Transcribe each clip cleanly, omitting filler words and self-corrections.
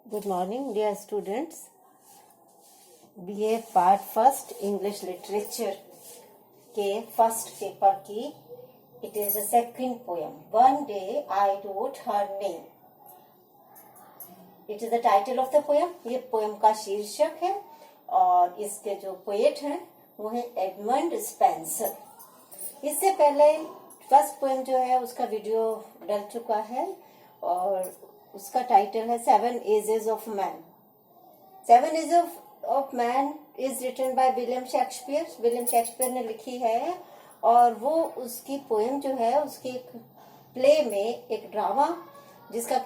Good morning, dear students. BA part first English literature के first paper की it is a second poem one day I wrote her name. It is the title of the poem. ये poem का शीर्षक है और इसके जो poet हैं वो है एडमंड स्पेंसर. इससे पहले फर्स्ट पोएम जो है उसका वीडियो डल चुका है और उसका टाइटल है 7 ages of man. 7 ages of man is written by William Shakespeare. William Shakespeare ने लिखी है और वो उसकी पोएम जो है उसकी एक प्ले में एक ड्रामा जिसका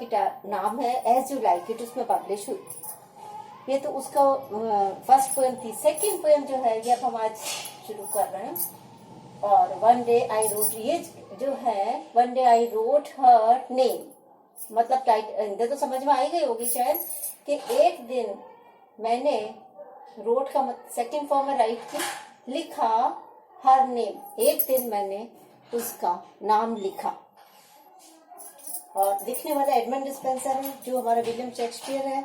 नाम है एज यू लाइक इट उसमें पब्लिश हुई. ये तो उसका फर्स्ट पोएम थी. सेकंड पोएम जो है ये अब हम आज शुरू कर रहे हैं. और वन डे आई रोट, ये जो है one day I wrote her name, मतलब टाइटल तो समझ में आई गई होगी शायद कि एक दिन मैंने रोट का सेकंड फॉर्म में राइट की, लिखा हर नेम, एक दिन मैंने उसका नाम लिखा. और लिखने वाला एडमंड स्पेंसर है जो हमारा विलियम शेक्सपियर है.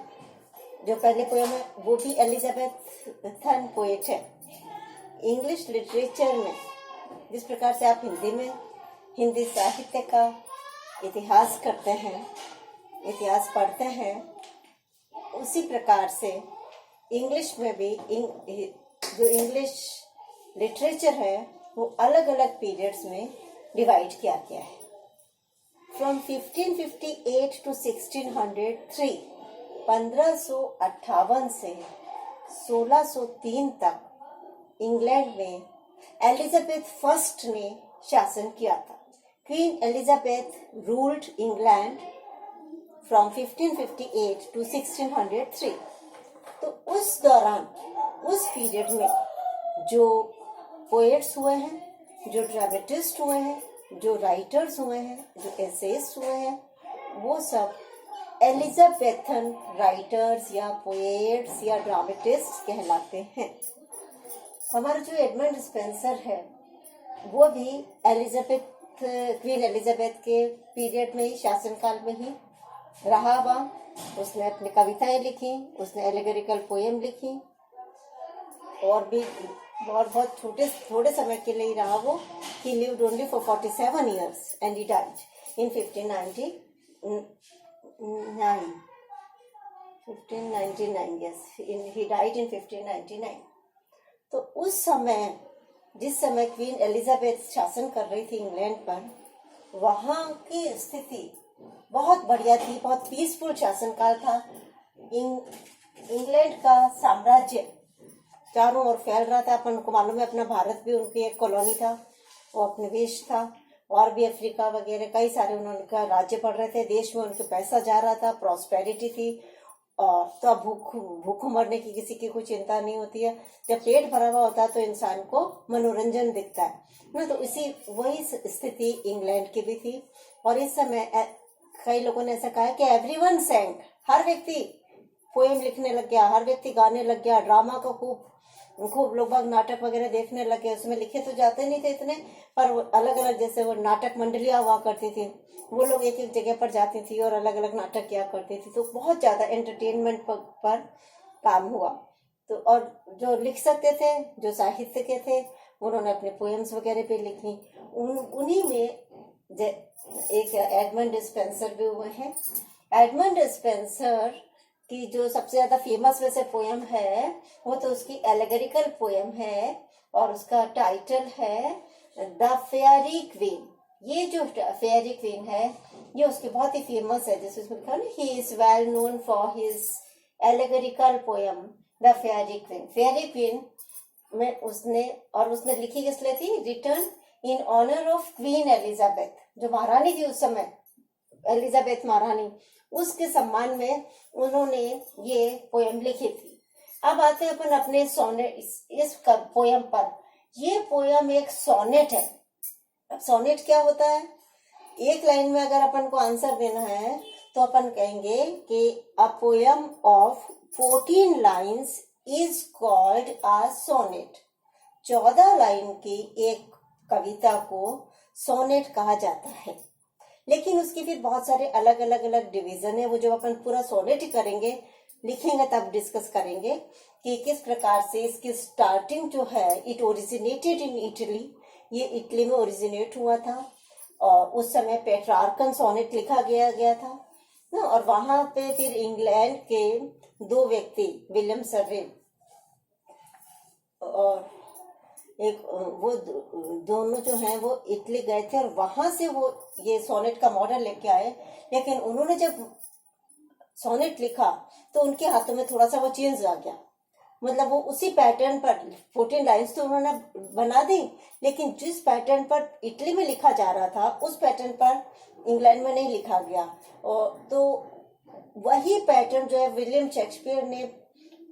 जो पहले पोएम है वो भी एलिजाबेथन पोएट है. इंग्लिश लिटरेचर में जिस प्रकार से आप हिंदी साहित्य का इतिहास करते हैं, इतिहास पढ़ते हैं, उसी प्रकार से इंग्लिश में भी जो इंग्लिश लिटरेचर है वो अलग अलग पीरियड्स में डिवाइड किया गया है. फ्रॉम 1558 टू 1603, 1558 से 1603 तक इंग्लैंड में एलिजाबेथ फर्स्ट ने शासन किया था. Queen Elizabeth ruled England from 1558 to 1603. तो उस दौरान, उस पीरियड में जो पोएट्स हुए हैं, जो ड्रामेटिस्ट हुए हैं, जो राइटर्स हुए हैं, जो एसेइस्ट हुए हैं, वो सब एलिजाबेथन राइटर्स या पोएट्स या ड्रामेटिस्ट कहलाते हैं. हमारा जो एडमंड स्पेंसर है वो भी क्वीन एलिजाबेथ के पीरियड में ही, शासनकाल में ही रहा हुआ. उसने अपनी कविताएं लिखी, उसने एलिगोरिकल पोएम लिखी और भी बहुत थोड़े समय के लिए ही रहा वो. ही lived only for 47 years and he died in 1599. Yes, he died in 1599. तो उस समय, जिस समय क्वीन एलिजाबेथ शासन कर रही थी इंग्लैंड पर, वहां की स्थिति बहुत बढ़िया थी, बहुत पीसफुल शासनकाल था. इंग्लैंड का साम्राज्य चारों ओर फैल रहा था. अपन को मालूम है अपना भारत भी उनकी एक कॉलोनी था, वो उपनिवेश था. और भी अफ्रीका वगैरह कई सारे उनका राज्य पड़ रहे थे. देश में उनके पैसा जा रहा था, प्रॉस्पेरिटी थी. और तो अब भूख मरने की किसी की कोई चिंता नहीं होती है. जब पेट भरा हुआ होता है तो इंसान को मनोरंजन दिखता है ना. तो वही स्थिति इंग्लैंड की भी थी. और इस समय कई लोगों ने ऐसा कहा कि एवरीवन सैंग, हर व्यक्ति पोएम लिखने लग गया, हर व्यक्ति गाने लग गया, ड्रामा को खूब लोग बाग नाटक वगैरह देखने लगे. उसमें लिखे तो जाते नहीं थे इतने, पर अलग अलग जैसे वो नाटक मंडलियां हुआ करती थी, वो लोग एक एक जगह पर जाती थी और अलग अलग नाटक किया करती थी. तो बहुत ज्यादा एंटरटेनमेंट पर काम हुआ. तो और जो लिख सकते थे, जो साहित्य के थे, उन्होंने अपने पोएम्स वगैरह भी लिखी. उन्हीं में एक एडमंड स्पेंसर भी हुए हैं. एडमंड स्पेंसर की जो सबसे ज्यादा फेमस वैसे पोएम है वो तो उसकी एलेगोरिकल पोएम है और उसका टाइटल है द फेयरी क्वीन. ये जो फेयरी क्वीन है ये उसकी बहुत ही फेमस है. जैसे उसमें लिखा ना, he is well known for his allegorical poem the fairy queen. Fairy queen में उसने लिखी किस लिए थी? Written in honour of queen Elizabeth, जो महारानी थी उस समय, एलिजाबेथ महारानी, उसके सम्मान में उन्होंने ये पोएम लिखी थी. अब आते हैं अपन अपने सोनेट, इस पोएम पर. ये पोएम एक सोनेट है. सोनेट क्या होता है? एक लाइन में अगर अपन को आंसर देना है तो अपन कहेंगे कि a poem of 14 lines is called a sonnet. 14 line की एक कविता को सोनेट कहा जाता है. लेकिन उसकी फिर बहुत सारे अलग अलग अलग डिवीजन है। वो जब अपन पूरा सोनेट करेंगे, लिखेंगे, तब डिस्कस करेंगे कि किस प्रकार से इसकी स्टार्टिंग जो है, इट ओरिजिनेटेड इन इटली, ये इटली में ओरिजिनेट हुआ था। और उस समय पेट्रार्कन सोनेट लिखा गया था ना। और वहां पे फिर इंग्लैंड के दो व्यक्ति, विलियम सर्विल और एक वो दोनों जो हैं वो इटली गए थे, और वहां से वो ये सोनेट का मॉडल लेके आए। लेकिन उन्होंने जब सोनेट लिखा तो उनके हाथों में थोड़ा सा वो चेंज आ गया। मतलब वो उसी पैटर्न पर 14 लाइंस तो उन्होंने बना दी, लेकिन जिस पैटर्न पर इटली में लिखा जा रहा था उस पैटर्न पर इंग्लैंड में नहीं लिखा गया। और तो वही पैटर्न जो है विलियम शेक्सपियर ने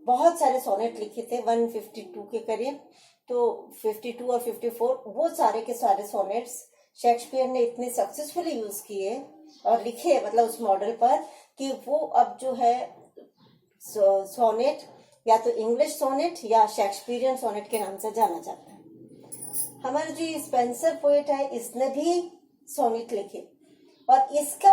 बहुत सारे सोनेट लिखे थे, 152 के करीब। तो 52 और 54 वो सारे के सारे सोनेट्स शेक्सपियर ने इतने सक्सेसफुली यूज किए और लिखे, मतलब उस मॉडल पर, कि वो अब जो है सोनेट या तो इंग्लिश सोनेट या शेक्सपियरियन सोनेट के नाम से जाना जाता है। हमारा जो स्पेंसर पोएट है, इसने भी सोनेट लिखे और इसका